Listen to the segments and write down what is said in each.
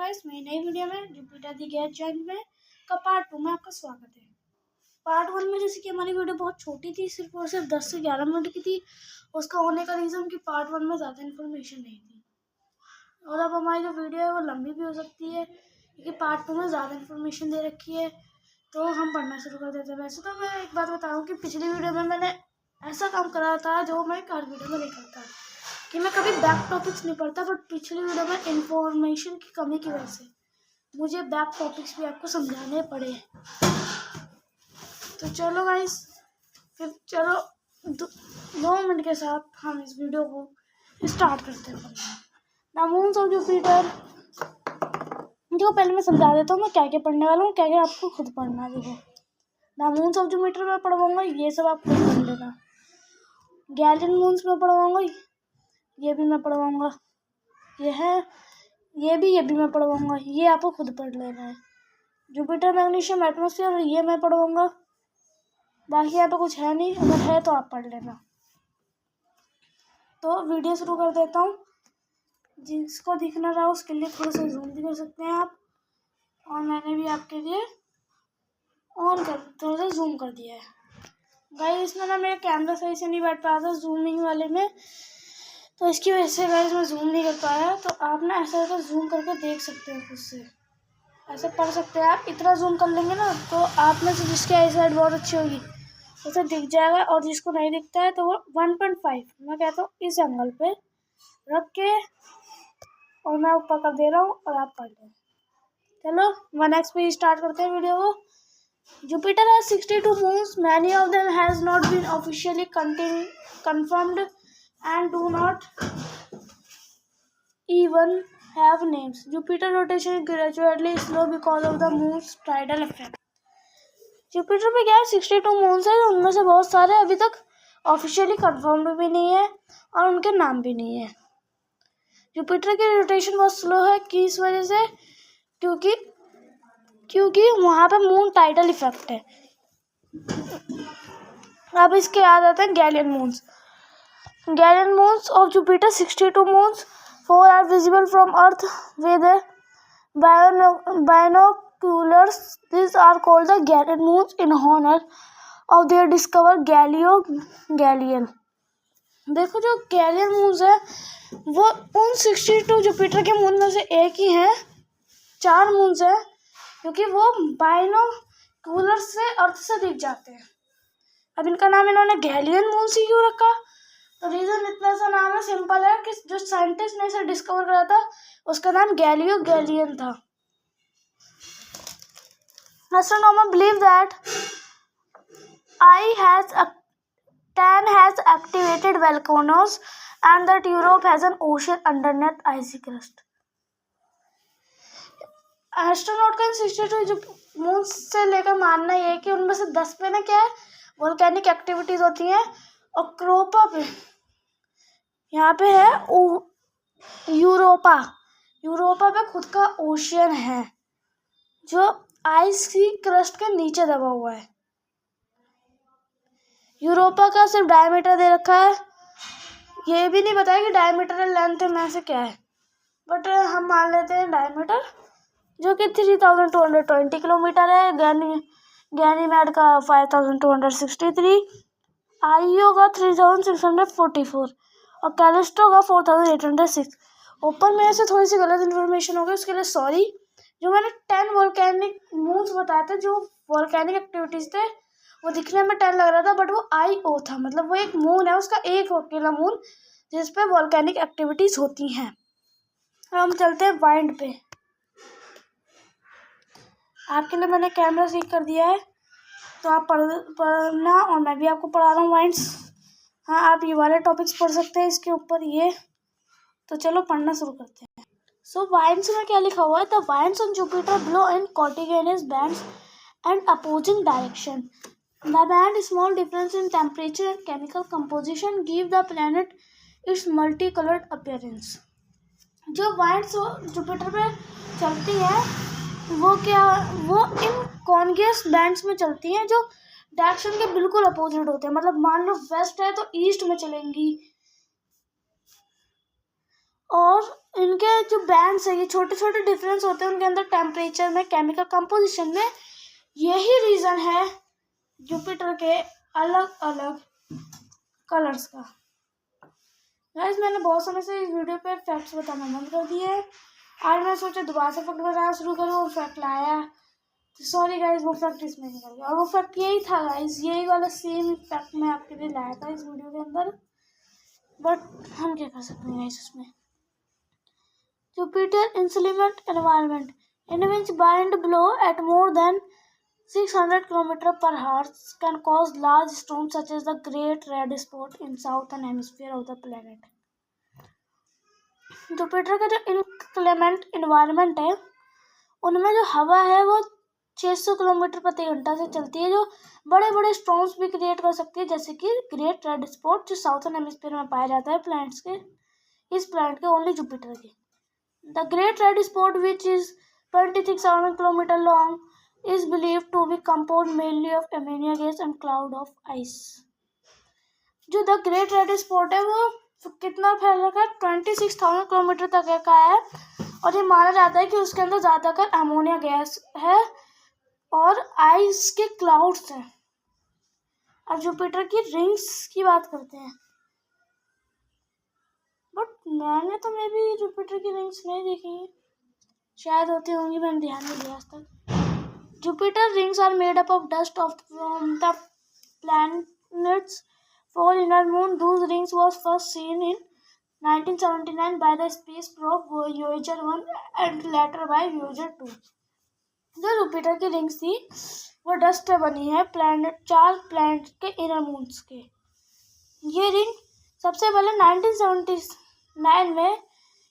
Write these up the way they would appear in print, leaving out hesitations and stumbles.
Guys, मेरी नई video में जुपिटर दी गैस जॉइंट में का पार्ट 2 में आपका स्वागत है। पार्ट 1 में जैसे कि हमारी वीडियो बहुत छोटी थी, सिर्फ और सिर्फ 10 से 11 मिनट की थी। उसका होने का रीज़न कि पार्ट 1 में ज़्यादा इन्फॉर्मेशन नहीं थी, और अब हमारी जो वीडियो है वो लंबी भी हो सकती है क्योंकि पार्ट 2 में ज़्यादा इन्फॉर्मेशन दे रखी है। तो हम पढ़ना शुरू कर देते हैं। वैसे तो मैं एक बात बताऊँ कि पिछली वीडियो में मैंने ऐसा काम करा था जो मैं हर वीडियो में नहीं करता, कि मैं कभी बैक टॉपिक्स नहीं पढ़ता, बट पिछली वीडियो में इंफॉर्मेशन की कमी की वजह से मुझे बैक टॉपिक्स भी आपको समझाने पड़े। तो चलो गाइस, फिर चलो 2 मिनट के साथ हम इस वीडियो को स्टार्ट करते हैं। द मून्स ऑफ जुपिटर, देखो पहले मैं समझा देता हूँ मैं क्या क्या पढ़ने वाला हूँ, क्या क्या आपको खुद पढ़ना है। देखो, द मून्स ऑफ जुपिटर में पढ़वाऊंगा, ये सब आप खुद पढ़ लेना। गैलियन मून्स में पढ़वाऊंगा, ये भी मैं पढ़वाऊंगा। ये भी मैं पढ़वाऊंगा, ये आपको खुद पढ़ लेना है। जुपिटर मैग्नीशियम एटमॉस्फेयर, ये मैं पढ़वाऊंगा। बाकी यहाँ पे कुछ है नहीं, अगर है तो आप पढ़ लेना। तो वीडियो शुरू कर देता हूँ। जिसको दिखना रहा उसके लिए थोड़ा सा जूम भी कर सकते हैं आप, और मैंने भी आपके लिए थोड़ा सा जूम कर दिया है। गाइस, इसमें ना मेरा कैमरा सही से नहीं बैठ पाया था जूमिंग वाले में, तो इसकी वजह से गाइस मैं जूम नहीं कर पाया। तो आप ना ऐसा जूम करके देख सकते हैं, खुद से ऐसे पढ़ सकते हैं। आप इतना जूम कर लेंगे ना तो आप में से जिसकी आई साइड बहुत अच्छी होगी उसे दिख जाएगा, और जिसको नहीं दिखता है तो वो 1.5 मैं कहता हूँ इस एंगल पे रख के, और मैं ऊपर कर दे रहा हूँ और आप पढ़ लें। चलो 1x पे स्टार्ट करते हैं वीडियो को। Jupiter has 62 moons. Many of them has not been officially confirmed and do not even have names. Jupiter rotation is gradually slow because of the moon's tidal effect. Jupiter पे क्या है, 62 moons है, उनमें से बहुत सारे अभी तक ऑफिशियली कंफर्म्ड भी नहीं है और उनके नाम भी नहीं है। जुपिटर की रोटेशन बहुत स्लो है, किस वजह से? क्योंकि वहाँ पे मून टाइडल इफेक्ट है। अब इसके याद आते हैं Galilean moons. Galilean moons of Jupiter 62 moons, 4 are visible from earth with binoculars. These are called the Galilean moons in honor of their discoverer Galileo Galilei. देखो, जो गैलियन मून्स है वो उन 62 जुपिटर के मून में से एक ही है। 4 मून्स है क्योंकि वो बायनोकुलर से अर्थ से दिख जाते हैं। अब इनका नाम इन्होंने गैलियन मून्स ही क्यों रखा? तो रीजन इतना सा नाम है, सिंपल है कि जो साइंटिस्ट ने इसे डिस्कवर करा था उसका नाम गैलिलियो गैलिलियन था। Astronomers believe that Titan has activated volcanoes and that Europe has an ocean underneath icy crust. Astronaut का 62 जो मून से लेकर मानना ये है कि उनमें से 10 पे ना क्या है, वोल्केनिक एक्टिविटीज होती हैं, और क्रोपा पे यहाँ पे है यूरोपा पे खुद का ओशियन है जो आइस की क्रस्ट के नीचे दबा हुआ है। यूरोपा का सिर्फ डायमीटर दे रखा है, ये भी नहीं बताया कि डायमीटर लेंथ में से क्या है, बट हम मान लेते हैं डायमीटर, जो कि 3220 किलोमीटर है। गैनीमेड का 5263, आईओ का 3644 और कैलिस्टो का 4806। ऊपर में से थोड़ी सी गलत इन्फॉर्मेशन हो गई, उसके लिए सॉरी। जो मैंने 10 वोल्केनिक मून्स बताए थे, जो वोल्केनिक एक्टिविटीज थे, वो दिखने में 10 लग रहा था, बट वो आईओ था, मतलब वो एक मून है, उसका एक अकेला मून जिसपे वोल्केनिक एक्टिविटीज होती हैं। अब हम चलते हैं वाइंड पे। आपके लिए मैंने कैमरा सीख कर दिया है, तो आप पढ़ना, और मैं भी आपको पढ़ा रहा हूँ वाइंड्स। हाँ, आप ये वाले टॉपिक्स पढ़ सकते हैं इसके ऊपर ये। तो चलो पढ़ना शुरू करते हैं। सो वाइंड्स में क्या लिखा हुआ है? The winds on Jupiter blow in continuous bands and opposing direction. The band small difference in temperature and chemical composition give the planet it's multi coloured appearance. जो वाइंड्स जुपिटर पे चलती है वो इन कॉन्टिन्यूअस बैंड्स में चलती हैं, जो direction के बिल्कुल अपोजिट होते हैं। मतलब मान लो वेस्ट है तो ईस्ट में चलेंगी, और इनके जो बैंड्स है, ये छोटे छोटे डिफरेंस होते हैं उनके अंदर, टेम्परेचर में, केमिकल कंपोजिशन में। यही रीज़न है जुपिटर के अलग अलग कलर्स का। गाइस मैंने बहुत समय से इस वीडियो पे फैक्ट्स बताना बंद कर दिए हैं। आज मैं सोचा दोबारा से फैक्ट बताना शुरू करूँ और फैक्ट लाया। तो सॉरी गाइस, वो फैक्ट इसमें निकल गया। और वो फैक्ट यही था गाइस, यही वाला सेम फैक्ट मैं आपके लिए लाया था इस वीडियो के अंदर, बट हम क्या कर सकते हैं गाइस उसमें। Jupiter inclement environment in which wind blow at more than 600 km per hour can cause large storms such as the Great Red Spot in southern hemisphere of the planet. Jupiter का जो इनक्लेमेंट environment है उनमें जो हवा है वो 600 kilometre प्रति घंटा से चलती है, जो बड़े बड़े स्टॉर्म्स भी क्रिएट कर सकती है, जैसे कि ग्रेट रेड स्पॉट जो साउथर्न हेमिस्फीयर में पाया जाता है प्लैनेट्स के, इस प्लैनेट के, ओनली जुपिटर के। The Great Red Spot, which is 26,000 km long, is believed to be composed mainly of ammonia gas and cloud of ice. जो द ग्रेट रेड स्पॉट है वो कितना फैल रखा है, 26,000 किलोमीटर तक का है, और ये माना जाता है कि उसके अंदर ज़्यादातर अमोनिया गैस है और आइस के क्लाउड्स हैं। अब जुपिटर की रिंग्स की बात करते हैं, बट मैंने तो मे भी जुपिटर की रिंग्स नहीं देखी, शायद होती होंगी, मैंने ध्यान नहीं दिया आज तक। Jupiter rings are made up of dust of from the planet's four inner moon. Those rings was first seen in 1979 by the space probe Voyager 1 and later by Voyager 2. जो जुपिटर की रिंग्स थी वो dust से बनी है चार planet के inner moons के। ये रिंग सबसे पहले 1979 में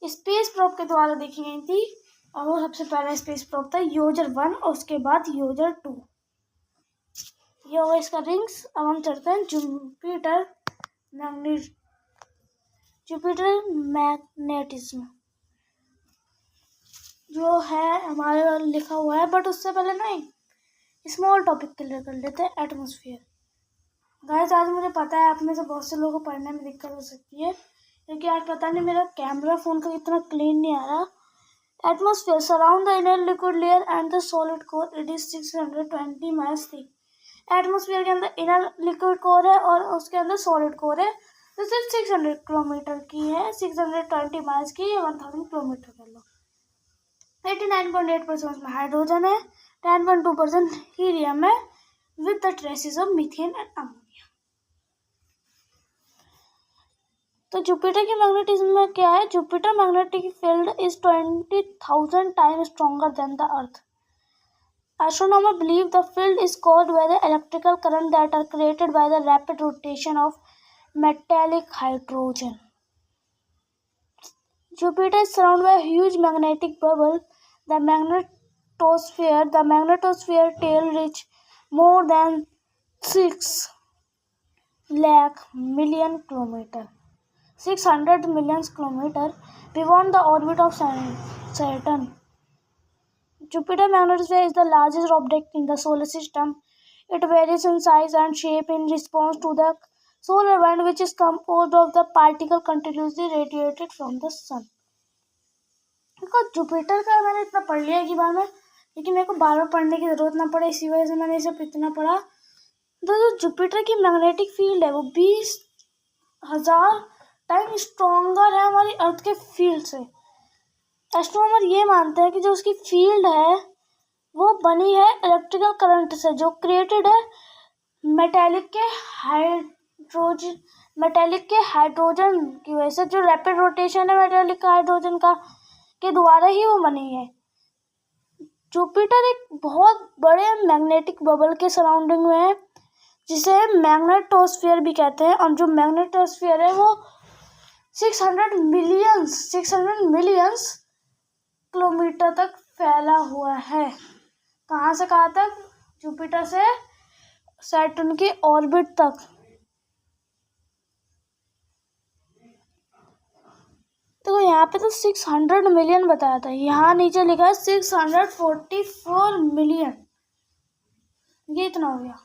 स्पेस प्रोब के द्वारा देखी गई थी, और वो सबसे पहला स्पेस प्रोब था योजर 1 और उसके बाद योजर 2। ये होगा इसका रिंग्स। अब हम चलते हैं जुपिटर मैग्नेटिज्म जो है हमारे लिखा हुआ है, बट उससे पहले ना एक स्मॉल टॉपिक क्लियर कर लेते हैं, एटमॉस्फेयर। गाइस आज मुझे पता है आप में से बहुत से लोगों को पढ़ने में दिक्कत हो सकती है, क्योंकि आज पता नहीं मेरा कैमरा फ़ोन का इतना क्लीन नहीं आ रहा। Atmosphere surround the inner liquid layer and the solid core, it is 620 miles thick. Atmosphere के अंदर इनर लिक्विड कोर है और उसके अंदर सॉलिड कोर है, तो सिर्फ 600 किलोमीटर की है, 620 माइल्स की, 1000 किलोमीटर कर लो। 89.8% उसमें हाइड्रोजन है, 10.2% हीलियम है, with the traces of methane and ammonia. तो जुपिटर की मैग्नेटिज्म में क्या है, Jupiter magnetic field is 20,000 times stronger than the earth. Astronomers believe the field is caused by the electrical current that are created by the rapid rotation of metallic hydrogen. Jupiter is surrounded by a huge magnetic bubble, the magnetosphere. The magnetosphere tail reaches more than 6 lakh million kilometers, 600 million kilometers beyond the orbit of Saturn. Jupiter magnetosphere is the largest object in the solar system. It varies in size and shape in response to the solar wind, which is composed of the particles continuously radiated from the sun. Because Jupiter का मैंने इतना पढ़ लिया कि बार में, लेकिन मेरे को बार बार पढ़ने की ज़रूरत ना पड़े, इसी वजह से मैंने इसे इतना पढ़ा। तो जो जुपिटर की मैग्नेटिक फील्ड है वो 20,000 टाइम स्ट्रॉन्गर है हमारी अर्थ के फील्ड से। एस्ट्रोनॉमर ये मानते हैं कि जो उसकी फील्ड है वो बनी है इलेक्ट्रिकल करंट से, जो क्रिएटेड है मेटालिक के हाइड्रोजन की वजह से। जो रैपिड रोटेशन है मेटालिक का हाइड्रोजन का के द्वारा ही वो बनी है। जुपिटर एक बहुत बड़े मैग्नेटिक बबल के सराउंडिंग में है, जिसे मैग्नेटोस्फीयर भी कहते हैं, और जो मैग्नेटोस्फीयर है वो 600 मिलियंस किलोमीटर तक फैला हुआ है। कहाँ से कहाँ तक, जुपिटर से सैटर्न की ऑर्बिट तक। तो यहाँ पे तो 600 मिलियन बताया था, यहाँ नीचे लिखा है 644 मिलियन। ये इतना हो गया।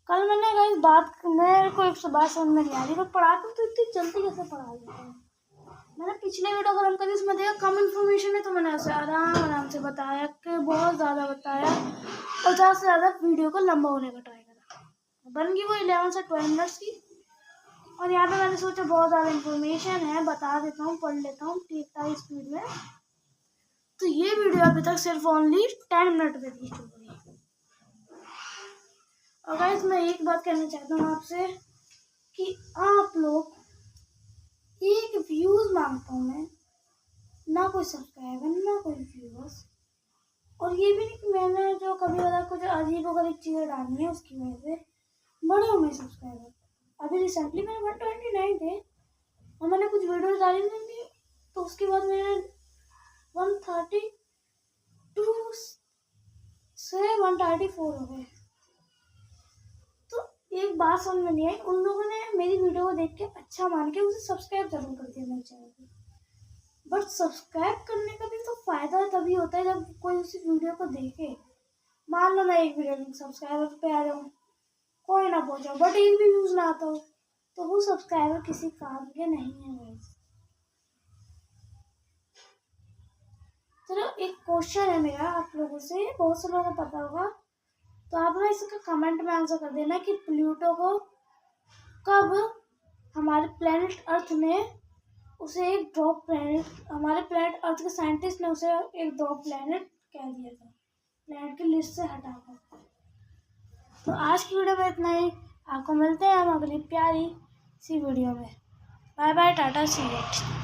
कल मैंने कहा इस बात, मेरे को एक बात समझ में नहीं आ रही, मैं पढ़ाता हूँ तो इतनी जल्दी कैसे पढ़ा देता हूँ। मैंने पिछले वीडियो खत्म करी, उसमें देखा कम इन्फॉर्मेशन है तो मैंने उसे आराम से बताया कि बहुत ज़्यादा बताया और ज़्यादा से ज़्यादा वीडियो को लंबा होने का ट्राई करा। बन गई वो 11 से 12 मिनट्स की। और यहाँ पे मैंने सोचा बहुत ज़्यादा इन्फॉर्मेशन है, बता देता हूँ, पढ़ लेता हूँ ठीक ठाक स्पीड में। तो ये वीडियो अभी तक सिर्फ ओनली 10 मिनट पे रीच हो गई। और गाइस मैं एक बात कहना चाहता हूँ आपसे कि आप लोग एक व्यूज मांगता हूँ मैं, ना कोई सब्सक्राइबर ना कोई व्यूअर्स। और ये भी नहीं कि मैंने जो कभी वाला कुछ अजीब वगैरह चीज़ें डाली है उसकी वजह से बड़े हो गए सब्सक्राइबर। अभी रिसेंटली मेरे 129 थे और मैंने कुछ वीडियोस डाली थी तो उसके बाद मेरे 132 से 134 हो गए। तो एक बात समझ में नहीं आई, उन लोगों ने मेरी वीडियो को देख के अच्छा मान के उसे सब्सक्राइब जरूर कर दिया मेरे चैनल को। बट सब्सक्राइब करने का भी तो फायदा तभी होता है जब कोई उसी वीडियो को देखे। मान लो मैं एक वीडियो सब्सक्राइबर पे आ जाऊँ, कोई ना पहुँचाऊँ, बट एक भी व्यूज ना आता हो तो वो सब्सक्राइबर किसी काम के नहीं है गाइस। चलो एक क्वेश्चन है मेरा आप लोगों से, बहुत से लोगों को पता होगा तो आप ना इसका कमेंट में आंसर कर देना कि प्लूटो को कब हमारे प्लेनेट अर्थ ने उसे एक ड्रॉप प्लेनेट, हमारे प्लेनेट अर्थ के साइंटिस्ट ने उसे एक ड्रॉप प्लेनेट कह दिया था, प्लेनेट की लिस्ट से हटाकर। तो आज की वीडियो में इतना ही, आपको मिलते हैं हम अगली प्यारी सी वीडियो में। बाय बाय, टाटा, सी यू।